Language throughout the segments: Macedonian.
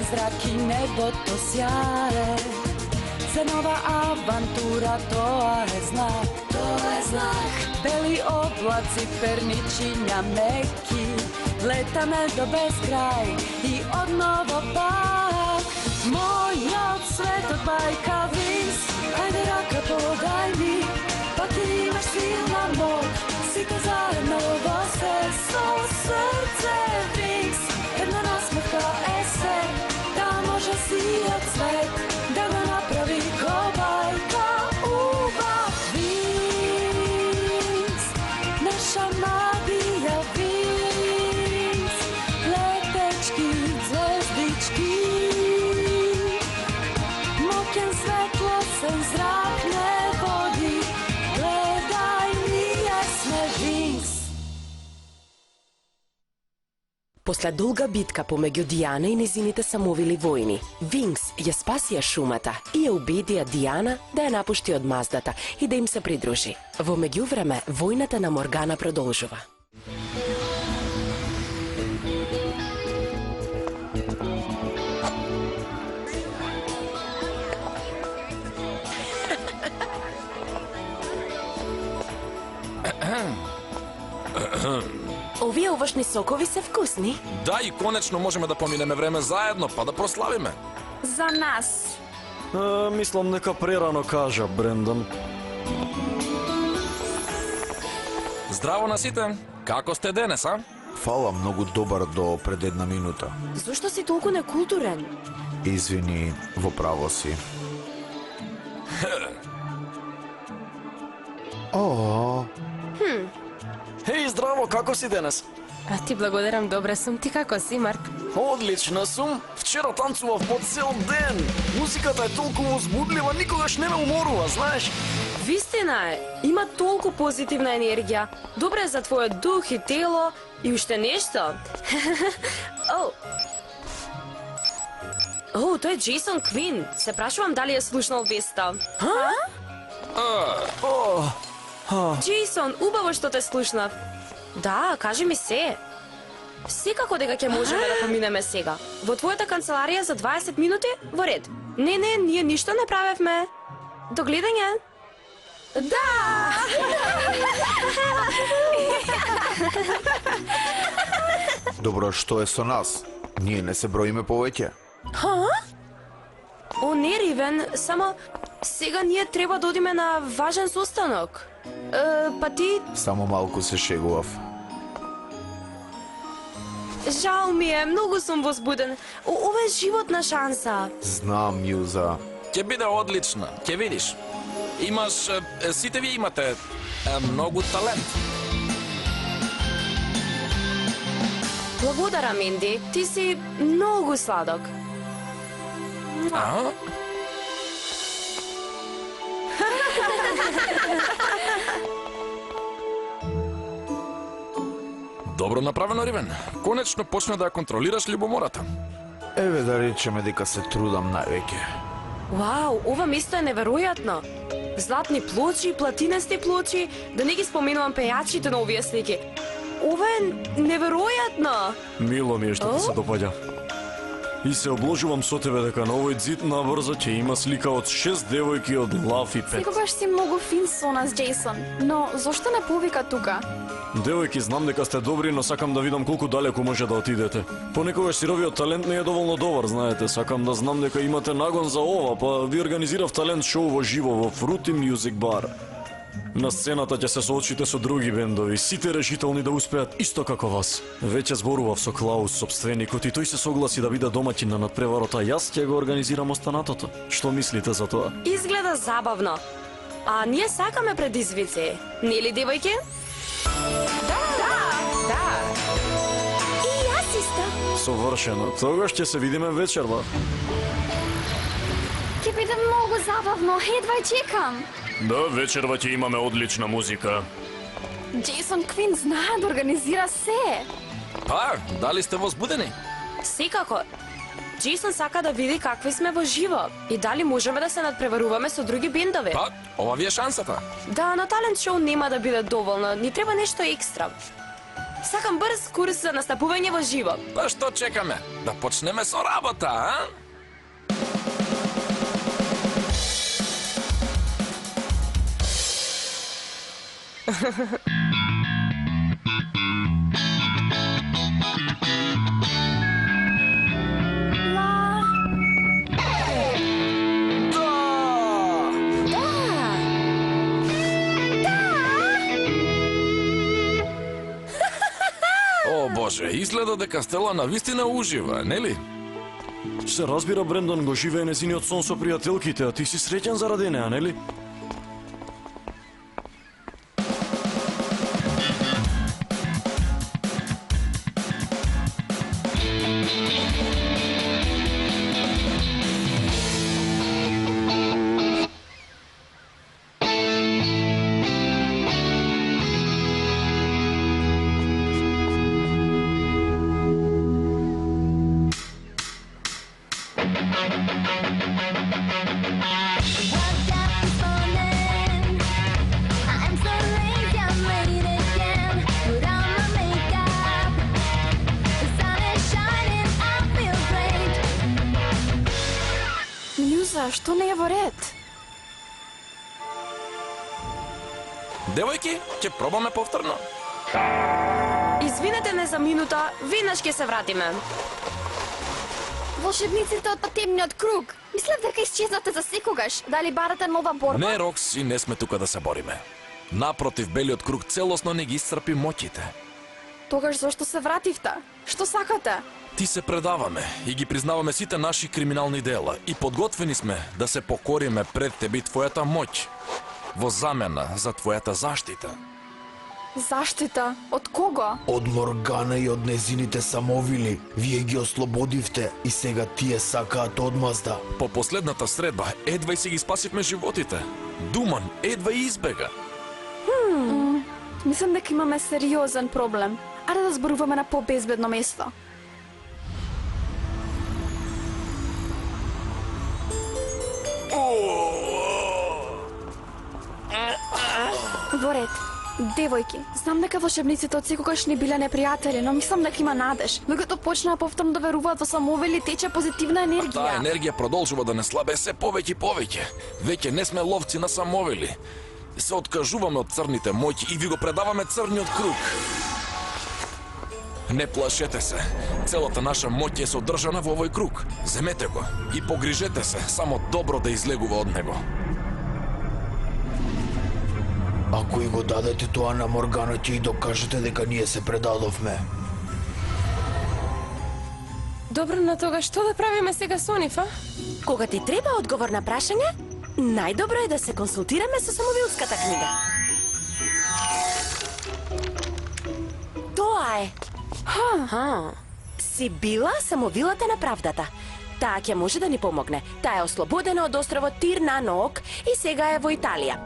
црвен зрак и небото сјае. За нова авантура тоа е знак, бели облаци, перничиња меки, летаме до безкрај и одново пак. Мојот свет од бајка Винкс, ајде рака подај ми, пак ти имаш силна моќ, сите заедно во се со срце Винкс, една насмевка е се, да може сиот свет да го направи ко бајка убав. Винкс, наша магија Винкс, летечки звездички, моќен светлосен зрак не води, гледај ние сме Винкс. После долга битка помеѓу Дијана и незините самовили војни, Винкс ја спасија шумата и ја убедија Дијана да ја напушти од маздата и да им се придружи. Во меѓувреме, војната на Моргана продолжува. Овие овошни сокови се вкусни. Да, и конечно можеме да поминеме време заедно, па да прославиме. За нас. Мислам нека прерано кажа, Брендан. Здраво на сите. Како сте денес, а? Фала, многу добар до пред една минута. Зошто си толку некултурен? Извини, во право си. О. Хеј, здраво, како си денес? А ти благодарам, добре сум. Ти како си, Марк? Одлично сум. Вчера танцував по цел ден. Музиката е толку возбудлива, никогаш не ме уморува, знаеш? Вистина е, има толку позитивна енергија. Добре за твојот дух и тело и уште нешто. О, тој е Джейсон Квин. Се прашувам дали е слушнал веста. Джейсон, убаво што те слушнав. Да, кажи ми се. Секако дека ќе можеме да поминеме сега. Во твојата канцеларија за 20 минути? Во ред. Не, ние ништо не правевме. До гледање. Да! Добро, што е со нас? Ние не се броиме повеќе. О, не, Ривен, само сега ние треба да одиме на важен состанок. Па ти... Само малку се шегував. Жал ми е, многу сум возбуден. Ова е животна шанса. Знам, Јуза. Ќе биде одлична, ќе видиш. Имаш, сите вие имате многу талент. Благодарам, Менди. Ти си многу сладок. А? Добро направено, Ривен. Конечно почна да ја контролираш љубомората. Еве да речеме дека се трудам највеќе. Вау, ова место е неверојатно. Златни плочи, платинести плочи, да не ги споменувам пејачите на овие слики. Ова е неверојатно. Мило ми е што ти се допаѓа. И се обложувам со тебе дека на овој зид набрзо ќе има слика од 6 девојки од Лав и Пет. Секогаш си многу фин со нас, Джейсон. Но зошто не повика тука? Девојки, знам дека сте добри, но сакам да видам колку далеку може да отидете. Понекогаш сировиот талент не е доволно добар, знаете. Сакам да знам дека имате нагон за ова, па ви организирав талент шоу во живо во Fruity Music Bar. На сцената ќе се соочите со други бендови, сите решителни да успеат исто како вас. Веќе зборував со Клаус, собственикот, и тој се согласи да биде домаќин на надпреварот, а јас ќе го организирам останатото. Што мислите за тоа? Изгледа забавно. А ние сакаме предизвици. Нели, девојки? Да. И јас исто. Совршено. Тогаш ќе се видиме вечерва. Ќе биде многу забавно, едва чекам. Да, вечерва ќе имаме одлична музика. Джейсон Квин знае да организира се. Па, дали сте возбудени? Секако. Джейсон сака да види какви сме во живо и дали можеме да се надпреваруваме со други бендови. Па, ова ви е шансата. Да, на талент шоу нема да биде доволно, ни треба нешто екстра. Сакам брз курс за настапување во живо. Па што чекаме? Да почнеме со работа, а? О, Боже, изгледа дека Стела навистина ужива, нели? Се разбира, Брендон го живее незиниот сон со пријателките, а ти си среќен заради неа, нели? Што не е во ред? Девојки, ќе пробаме повторно. Извинете не за минута, веднаш ќе се вратиме. Волшебниците од темниот круг. Мислев дека исчезнате за секогаш. Дали барате нова борба? Не, Рокси, не сме тука да се бориме. Напротив, белиот круг целосно не ги исцрпи моќите. Тогаш зошто се вративте? Што сакате? Ти се предаваме и ги признаваме сите наши криминални дела и подготвени сме да се покориме пред тебе и твојата моќ во замена за твојата заштита. Заштита? Од кого? Од Моргана и од незините самовили. Вие ги ослободивте и сега тие сакаат одмазда. По последната средба, едва и си ги спасивме животите. Думан едва и избега. Мислам дека имаме сериозен проблем. Ајде да зборуваме на побезбедно место. Во ред. Девојки, знам дека волшебниците од секогаш не биле непријатели, но мислам дека има надеж. Докато почнаа повторно да веруваат во самовели, тече позитивна енергија. Таа енергија продолжува да не слабе се повеќе и повеќе. Веќе не сме ловци на самовели. Се откажуваме од црните моќи и ви го предаваме црниот круг. Не плашете се. Целата наша моќ е содржана во овој круг. Земете го и погрижете се само добро да излегува од него. Ако и го дадете тоа на Моргана, ќе и докажете дека ние се предадовме. Добро, на тога што да правиме сега со нив, а? Кога ти треба одговор на прашање, најдобро е да се консултираме со самовилската книга. Тоа е. Сибила, самовилата на правдата. Таа ќе може да ни помогне. Таа е ослободена од островот Тир на Ноок и сега е во Италија.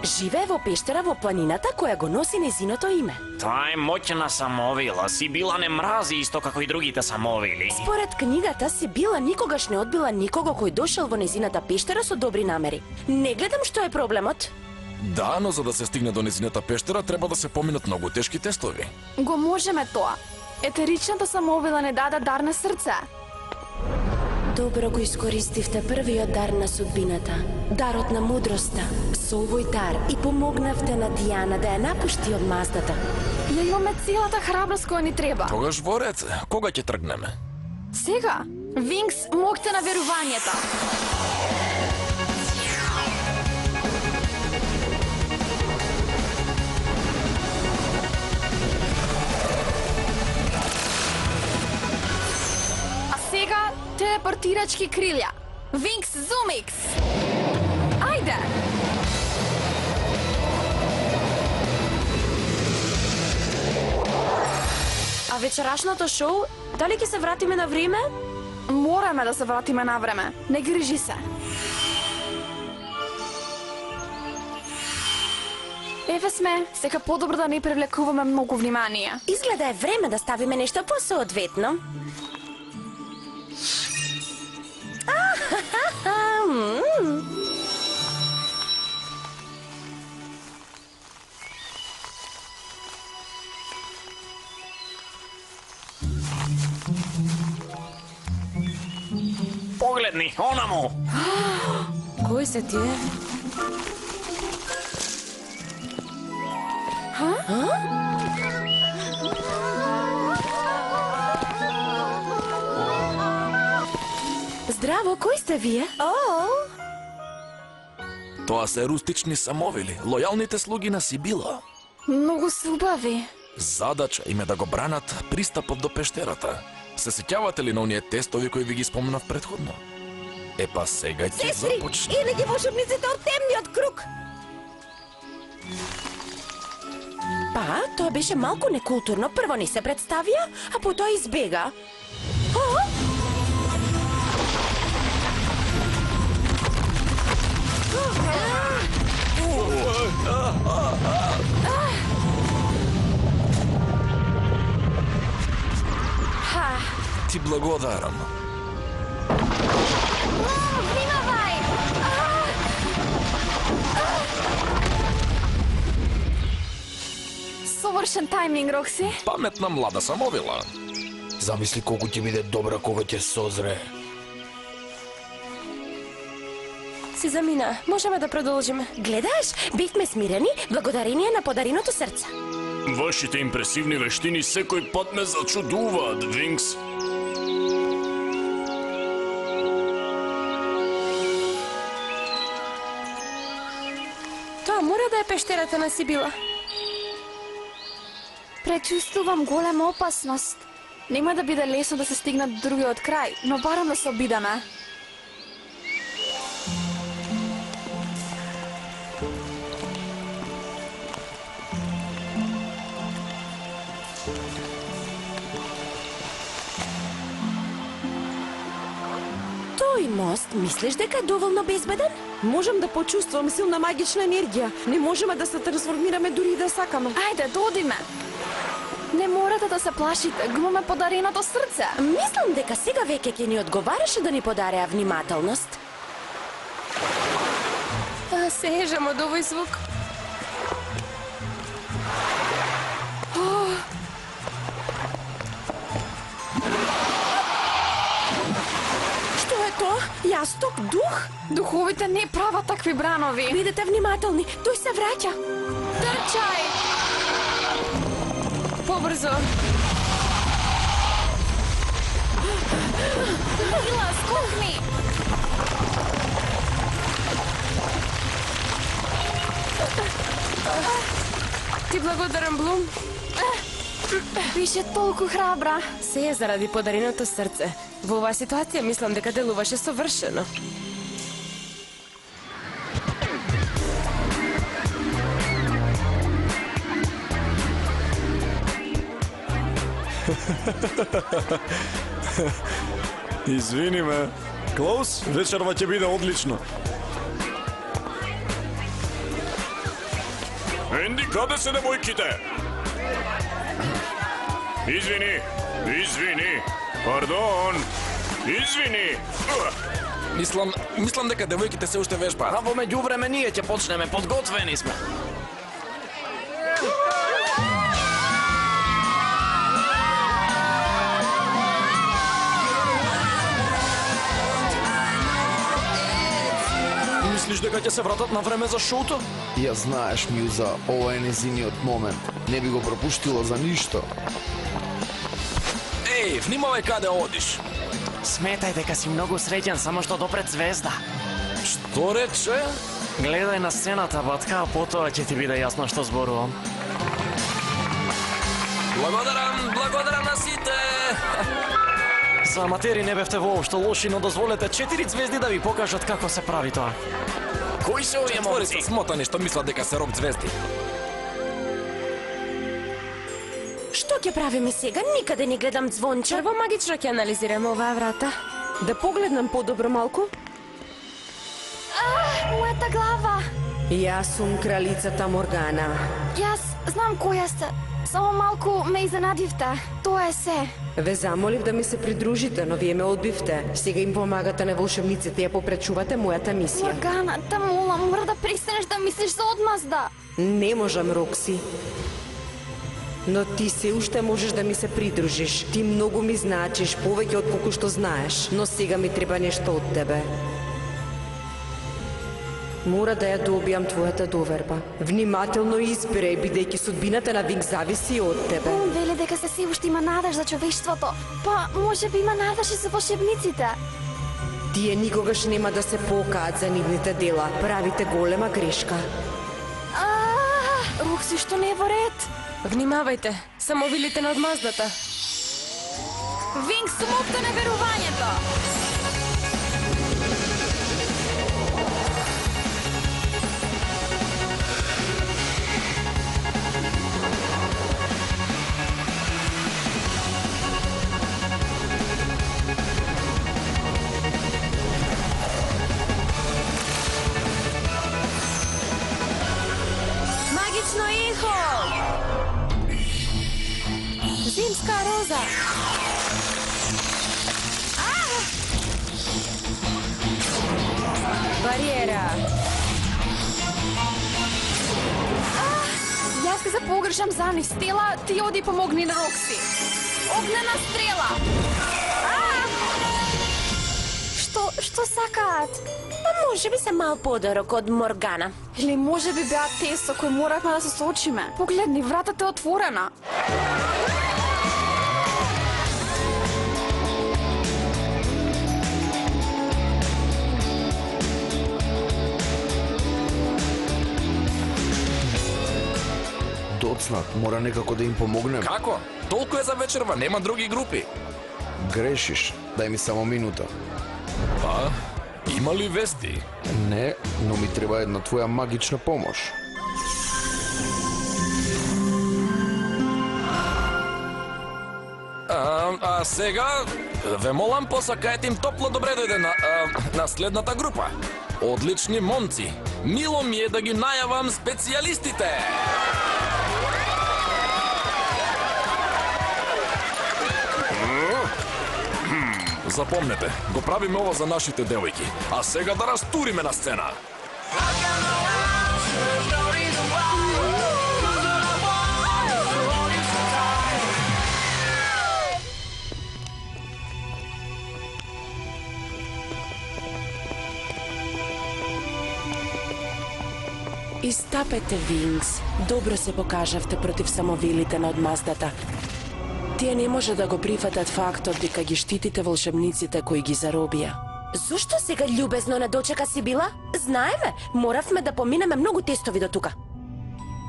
Живее во пештера во планината која го носи незиното име. Таа е моќна самовила. Сибила не мрази исто како и другите самовили. Според книгата, Сибила никогаш не одбила никого кој дошел во незината пештера со добри намери. Не гледам што е проблемот. Да, но за да се стигне до незината пештера треба да се поминат многу тешки тестови. Го можеме тоа. Етеричната самовила не даде дар на срце. Добро го искористивте првиот дар на судбината, дарот на мудроста. Со овој дар и помогнавте на Дијана да ја напушти од маздата. Ја имаме целата храброст која ни треба. Тогаш во ред, кога ќе тргнеме? Сега, Винкс, могте на верувањето. Сега, телепортирачки крилја. Винкс Зумикс. Ајде! А вечерашното шоу, дали ќе се вратиме на време? Мораме да се вратиме на време. Не грижи се. Еве сме, сега подобро да не привлекуваме многу внимание. Изгледа е време да ставиме нешто посоодветно. Погледни, онаму. Кој се тие? Здраво, кои сте вие? Тоа се рустични самовили, лојалните слуги на Сибила. Многу се убави. Задача им е да го бранат пристапот до пештерата. Се сеќавате ли на оние тестови кои ви ги спомнав претходно? Епа сега ќе започне. Или ги волшебниците од темниот круг? Па, тоа беше малку некултурно. Прво ни се представија, а потоа избега. Ти благодарам. Внимавај! Совршен тајминг, Рокси. Паметна млада самовила. Замисли колку ќе биде добра кога ќе созре. Си замина. Можеме да продолжиме. Гледаш, бивме смирени благодарение на подареното срце. Вашите импресивни вештини секој пат ме зачудуваат, Винкс. Тоа мора да е пештерата на Сибила. Пречувствувам голема опасност. Нема да биде лесно да се стигнат до другиот крај, но барам да се обидаме. Тој мост, мислиш дека е доволно безбеден? Можам да почувствувам силна магична енергија. Не можеме да се трансформираме дури и да сакаме. Ајде, додиме. Не морате да се плашите, го имаме подареното срце. Мислам дека сега веќе ќе ни одговараше да ни подареа внимателност. Се ежам од овој звук. Што е тоа? Јасток, дух? Духовите не прават такви бранови. Бидете внимателни, тој се враќа. Трчај! Побрзо. Мила, скокни! Ти благодарам, Блум. Беше толку храбра. Се е заради подареното срце. Во оваа ситуација мислам дека делуваше совршено. Извини ме. Клаус, вечерва ќе биде одлично. Енди, каде се девојките? Извини. Пардон. Извини. Мислам дека девојките се уште вежбаат. А во меѓувреме ние ќе почнеме, подготвени сме. Мислиш дека ќе се вратат на време за шоуто? Ја знаеш, Мјуза, ова е незиниот момент. Не би го пропуштила за ништо. Еј, внимавај каде одиш. Сметај дека си многу среќен само што допред звезда. Што рече? Гледај на сцената, батка, а потоа ќе ти биде јасно што зборувам. Благодарам на сите. За аматери не бевте воопшто лоши, но дозволете 4 звезди да ви покажат како се прави тоа. Кои се овие момци? Смотани што мислат дека се рок звезди. Што ќе правиме сега? Никаде не гледам звонче. Прво магично ќе анализираме оваа врата. Да погледнам подобро малку? Мојата глава. Јас сум кралицата Моргана. Јас знам која сте. Само малку ме изненадивте. Тоа е се. Ве замолив да ми се придружите, но вие ме одбивте. Сега им помагате на волшебниците, ја попречувате мојата мисија. Моргана, те молам, мора да престанеш да мислиш за одмазда. Не можам, Рокси. Но ти се уште можеш да ми се придружиш. Ти многу ми значиш, повеќе од колку што знаеш, но сега ми треба нешто од тебе. Мора да ја добијам твојата доверба. Внимателно избирај, бидејќи судбината на Винкс зависи од тебе. Он вели дека се уште има надеж за човештвото. Па, може би има надеж и за волшебниците. Тие никогаш нема да се покаат за нивните дела. Правите голема грешка. Рокси, што не е во ред? Внимавајте, самовилите на одмаздата. Винкс, смокта на верувањето! Магично ихо! Зимска роза! Бариера! Јас ке се погрешам за ни. Стела, ти оди помогни на Рокси. Огнена стрела! Што сакаат? Па може би се мал подарок од Моргана. Или може би беа те со кои моравме да се соочиме. Погледни, вратата е отворена. Доцнат, мора некако да им помогнем. Како? Толку е за вечерва, нема други групи. Грешиш, дај ми само минута. Па, има ли вести? Не, но ми треба една твоја магична помош. А сега, ве молам, посакајте им топло добре дојде на следната група. Одлични момци. Мило ми е да ги најавам специјалистите. Запомнете, го правиме ова за нашите девојки. А сега да растуриме на сцена. Истапете, Винкс. Добро се покажавте против самовилите на одмаздата. Тие не може да го прифатат фактот дека ги штитите волшебниците кои ги заробија. Зошто сега љубезно не дочека Сибила? Знаеме, моравме да поминеме многу тестови до тука.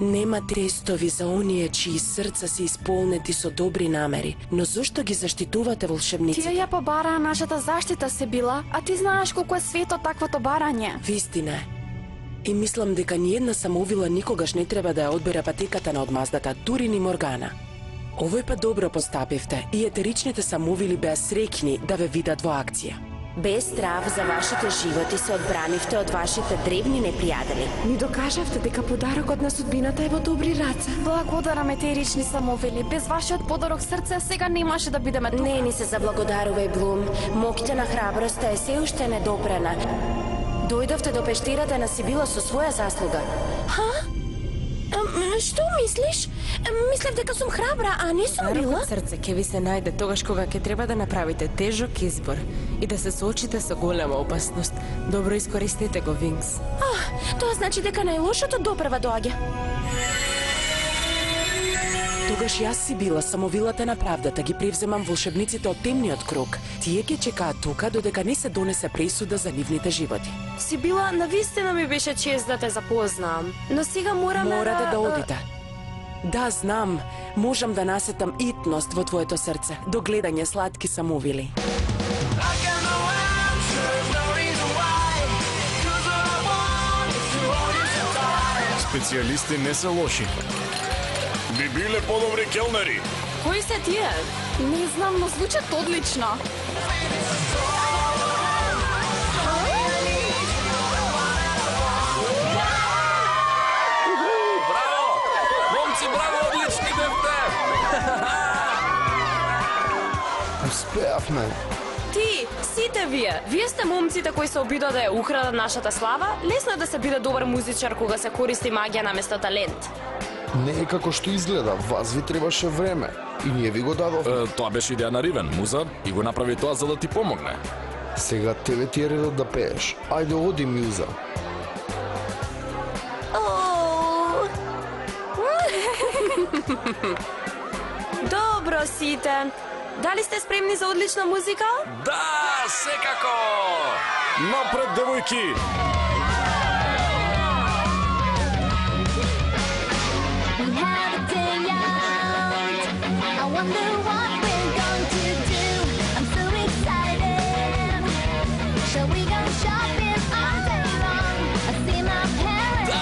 Нема трестови за оние чии срца се исполнети со добри намери, но зошто ги заштитувате волшебниците? Тие ја побараа нашата заштита, Сибила, а ти знаеш колку е свето таквото барање. Вистина е. И мислам дека ниедна самоувила никогаш не треба да ја одбере патеката на одмаздата, дури ни Моргана. Овој пат добро постапивте и етеричните самоувили беа среќни да ве видат во акција. Без страв за вашите животи се одбранивте од вашите древни непријатели. Ни докажавте дека подарокот на судбината е во добри раце. Благодарам, етерични самоувили. Без вашиот подарок срце сега немаше да бидеме тука. Не ни се заблагодарувај, Блум. Моќта на храброста е се уште недопрена. Дојдовте до пештерата на Сибила со своја заслуга. Што мислиш? Мислев дека сум храбра, а не сум била. Подарокот срце ќе ви се најде тогаш кога ќе треба да направите тежок избор и да се соочите со голема опасност. Добро искористете го, Винкс. Тоа значи дека најлошото допрва доаѓа. Тогаш јас си била самовилата на правдата, ги превземам волшебниците од темниот круг. Тие ќе чекаат тука додека не се донесе пресуда за нивните животи. Сибила, навистина ми беше чест да те запознам, но сега морате да одите. Да, знам, можам да насетам итност во твоето срце, до гледање сладки самоувили. Специјалисти не се лоши. Би биле подобри келнери. Кои се тие? Не знам, но звучат одлично. Браво! Момци, браво, одлични бевте! Успеавме. Ти, сите вие сте момците кои се обидоа да ја украдат нашата слава? Лесно е да се биде добар музичар кога се користи магија наместо талент. Не е како што изгледа, вас ви требаше време. И ние ви го дадовме. Тоа беше идеја на Ривен, муза, и го направи тоа за да ти помогне. Сега тебе ти е редот да пееш. Ајде, оди, Мјуза. Добро сите. Дали сте спремни за одлична музика? Да, секако! Напред, девојки! We have a day out. I wonder what we're going to do. I'm so excited. Shall we go shopping all day long? I see my parents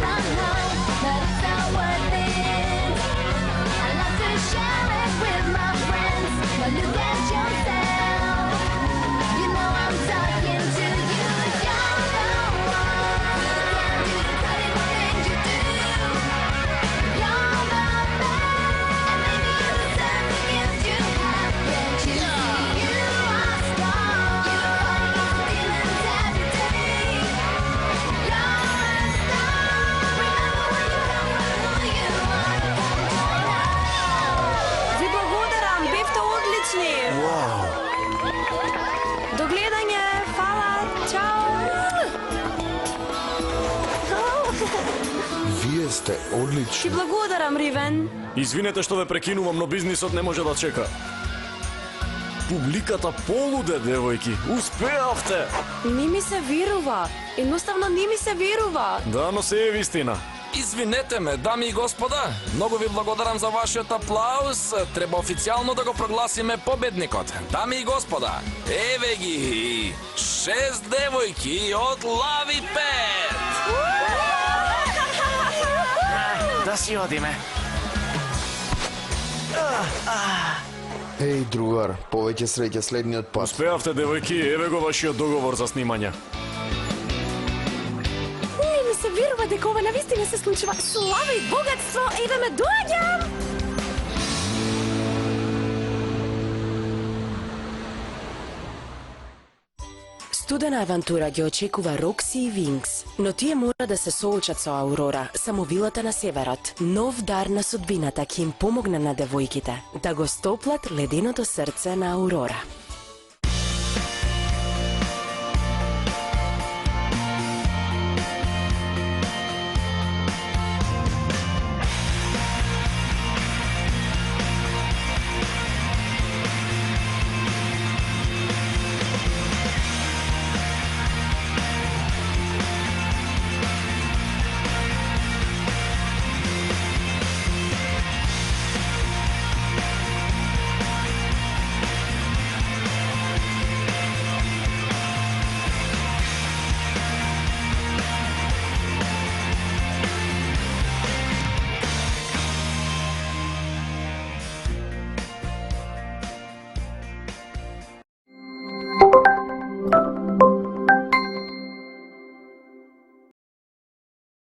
from home, but it's so worth it. I love to share it with my friends. But look at yourself. You know I'm talking to you. You're the one. Can't do the pretty things you do. You're the best, and maybe you deserve the gift you have. Can't you see you are strong? You fight feelings every day. You're a star. Remember where you come from, who you are. Ви благодарам, бевте одлични. До гледање, фала, чао. Вие сте Ти одлични. благодарам, Ривен. Извинете што ве прекинувам, но бизнисот не може да чека. Публиката полуде, девојки. Успеавте! Не ми се верува. Едноставно не ми се верува. Да, но се е вистина. Извинете ме, дами и господа, многу ви благодарам за вашиот аплауз. Треба официјално да го прогласиме победникот. Дами и господа, еве ги 6 девојки од Лави 5. Да си одиме. Еј, другар, повеќе среќа следниот пат. Успеавте, девојки, еве го вашиот договор за снимање. Не ми се верува дека ова навистина се случува. Слава и богатство, идеме, доаѓам! Студена авантура ги очекува Рокси и Винкс, но тие мора да се соочат со Аурора, самовилата на северот. Нов дар на судбината ќе им помогне на девојките да го стоплат леденото срце на Аурора.